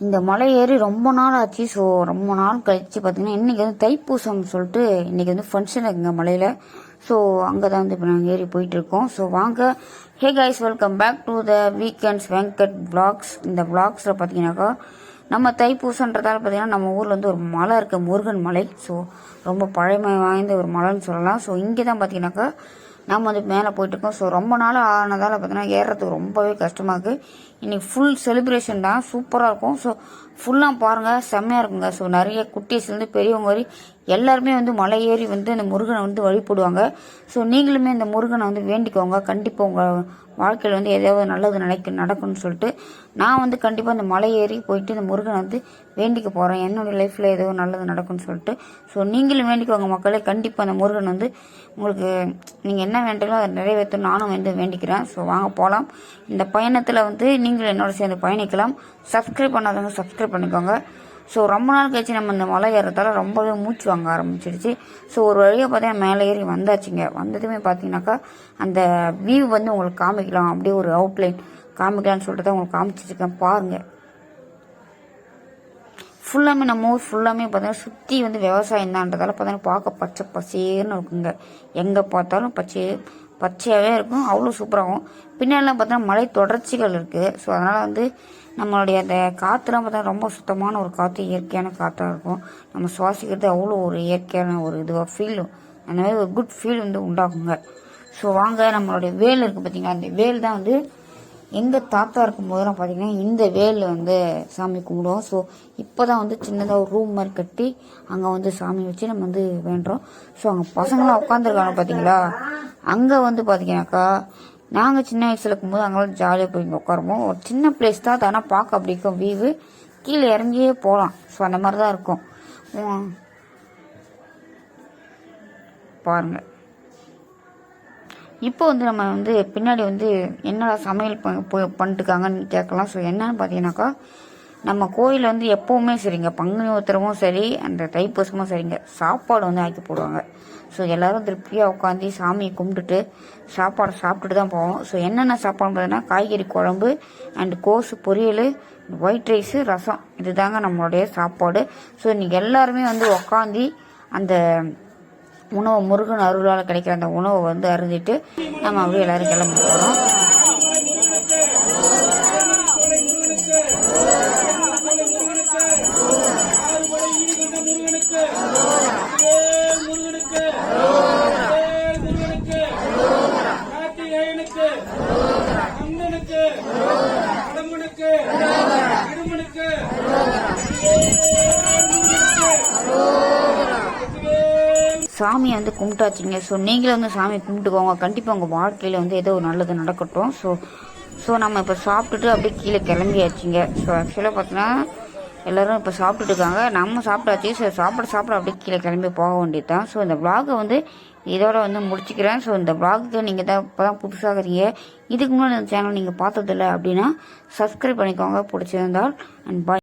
இந்த மலை ஏறி ரொம்ப நாள் ஆச்சு. ஸோ ரொம்ப நாள் கழிச்சு பார்த்தீங்கன்னா இன்றைக்கி வந்து தைப்பூசம் சொல்லிட்டு இன்றைக்கி வந்து ஃபங்க்ஷன் இருக்குங்க மலையில். ஸோ அங்கே தான் வந்து இப்போ நாங்கள் ஏறி போயிட்டுருக்கோம். ஸோ வாங்க. Hey guys, welcome back to the weekends Venkat vlogs. இந்த vlogsல பார்த்தீங்கன்னாக்கா நம்ம தைப்பூசன்றதால பார்த்தீங்கன்னா நம்ம ஊரில் வந்து ஒரு மலை இருக்குது, முருகன் மலை. ஸோ ரொம்ப பழமை வாய்ந்த ஒரு மலைன்னு சொல்லலாம். ஸோ இங்கே தான் பார்த்தீங்கன்னாக்கா நம்ம வந்து மேலே போயிட்டுருக்கோம். ஸோ ரொம்ப நாள் ஆனதால் பார்த்தீங்கன்னா ஏறுறதுக்கு ரொம்பவே கஷ்டமாக இருக்குது. இன்றைக்கி ஃபுல் செலிப்ரேஷன் தான், சூப்பராக இருக்கும். ஸோ ஃபுல்லாக பாருங்கள், செம்மையாக இருக்குங்க. ஸோ நிறைய குட்டீஸ்லேருந்து பெரியவங்க வரை எல்லாருமே வந்து மலை ஏறி வந்து அந்த முருகனை வந்து வழிபடுவாங்க. ஸோ நீங்களுமே இந்த முருகனை வந்து வேண்டிக்கோங்க. கண்டிப்பாக உங்கள் வாழ்க்கையில் வந்து எதாவது நல்லது நடக்கும்னு சொல்லிட்டு நான் வந்து கண்டிப்பாக இந்த மலை ஏறி போயிட்டு இந்த முருகனை வந்து வேண்டிக்க போகிறேன். என்னுடைய லைஃப்பில் ஏதோ நல்லது நடக்கும்னு சொல்லிட்டு. ஸோ நீங்களும் வேண்டிக்கோங்க மக்களே. கண்டிப்பாக அந்த முருகன் வந்து உங்களுக்கு நீங்கள் என்ன வேண்டாலும் அதை நிறைவேற்றும் நானும் வந்து வேண்டிக்கிறேன். ஸோ வாங்க போகலாம். இந்த பயணத்தில் வந்து நீங்களும் என்னோட சேர்ந்து பயணிக்கலாம். சப்ஸ்கிரைப் பண்ணாதவங்க சப்ஸ்கிரைப் பண்ணிக்கோங்க. ஸோ ரொம்ப நாள் கழிச்சு நம்ம இந்த மலை ஏறதால ரொம்பவே மூச்சு வாங்க ஆரம்பிச்சிடுச்சு. ஸோ ஒரு வழியாக பார்த்தீங்கன்னா மேலே ஏறி வந்தாச்சுங்க. வந்ததுமே பார்த்தீங்கன்னாக்கா அந்த வியூ வந்து உங்களுக்கு காமிக்கலாம், அப்படியே ஒரு அவுட்லைன் காமிக்கலாம்னு சொல்லிட்டு தான் உங்களுக்கு காமிச்சிருக்கேன். பாருங்கள், ஃபுல்லாமே நம்ம ஊர் ஃபுல்லாமே பார்த்தீங்கன்னா சுற்றி வந்து விவசாயம் தான்றதால பார்த்தீங்கன்னா பார்க்க பச்சை பசேன்னு இருக்குங்க. எங்கே பார்த்தாலும் பச்சையாகவே இருக்கும், அவ்வளோ சூப்பராகும். பின்னாடிலாம் பார்த்தீங்கன்னா மலை தொடர்ச்சிகள் இருக்குது. ஸோ அதனால் வந்து நம்மளுடைய அந்த காற்றுலாம் பார்த்தா ரொம்ப சுத்தமான ஒரு காற்று, இயற்கையான காற்றாக இருக்கும். நம்ம சுவாசிக்கிறது அவ்வளோ ஒரு இயற்கையான ஒரு இதுவாக ஃபீலும், அந்த மாதிரி ஒரு குட் ஃபீல் வந்து உண்டாகுங்க. ஸோ வாங்க, நம்மளுடைய வேல் இருக்குது பார்த்தீங்களா, அந்த வேல் தான் வந்து எங்கள் தாத்தா இருக்கும்போதெல்லாம் பார்த்தீங்கன்னா இந்த வேலில் வந்து சாமி கும்பிடுவோம். ஸோ இப்போ தான் வந்து சின்னதாக ஒரு ரூம் மாதிரி கட்டி அங்கே வந்து சாமி வச்சு நம்ம வந்து வேண்டுறோம். ஸோ அங்கே பசங்களாம் உட்காந்துருக்காங்க பார்த்தீங்களா. அங்கே வந்து பார்த்தீங்கன்னாக்கா நாங்கள் சின்ன வயசில் இருக்கும்போது அங்கெல்லாம் ஜாலியாக போய் இங்கே உட்காருவோம். ஒரு சின்ன பிளேஸ் தான், ஆனால் பார்க்க அப்படி இருக்கும் வியூவு. கீழே இறங்கியே போகலாம். ஸோ அந்த மாதிரி தான் இருக்கும். பாருங்கள், இப்போ வந்து நம்ம வந்து பின்னாடி வந்து என்னடா சமையல் பண்ணிட்டுருக்காங்கன்னு கேட்கலாம். ஸோ என்னன்னு பார்த்தீங்கன்னாக்கா நம்ம கோயிலில் வந்து எப்போவுமே சரிங்க, பங்குனி உத்திரமும் சரி அந்த தைப்பூசமும் சரிங்க, சாப்பாடு வந்து ஆக்கி போடுவாங்க. ஸோ எல்லோரும் திருப்தியாக உட்காந்து சாமியை கும்பிட்டுட்டு சாப்பாடு சாப்பிட்டுட்டு தான் போவோம். ஸோ என்னென்ன சாப்பாடு பார்த்தீங்கன்னா காய்கறி குழம்பு அண்டு கோஸு பொரியல், ஒயிட் ரைஸு, ரசம், இது தாங்க நம்மளுடைய சாப்பாடு. ஸோ இன்றைக்கி எல்லாருமே வந்து உட்காந்து அந்த உணவு முருகன் அருளால் கிடைக்கிற அந்த உணவை வந்து அருந்திட்டு நம்ம அப்படியே எல்லாரும் கிளம்பி போகிறோம். சாமியை வந்து கும்பிட்டாச்சுங்க. ஸோ நீங்களும் வந்து சாமியை கும்பிட்டுக்கோங்க. கண்டிப்பாக உங்கள் வாழ்க்கையில் வந்து ஏதோ ஒரு நல்லது நடக்கட்டும். ஸோ நம்ம இப்போ சாப்பிட்டுட்டு அப்படியே கீழே கிளம்பியாச்சுங்க. ஸோ ஆக்சுவலாக பார்த்தீங்கன்னா எல்லோரும் இப்போ சாப்பிட்டுட்டு இருக்காங்க, நம்ம சாப்பிட்டாச்சு. ஸோ சாப்பிட அப்படியே கீழே கிளம்பி போக வேண்டியது தான். ஸோ இந்த vlog வந்து இதோட வந்து முடிச்சுக்கிறேன். ஸோ இந்த vlogக்கு நீங்கள் தான் இப்போ தான் புதுசாகிறீங்க, இதுக்கு முன்னாடி இந்த சேனல் நீங்கள் பார்த்ததில்ல அப்படின்னா சப்ஸ்கிரைப் பண்ணிக்கோங்க பிடிச்சிருந்தால். அண்ட் பாய்.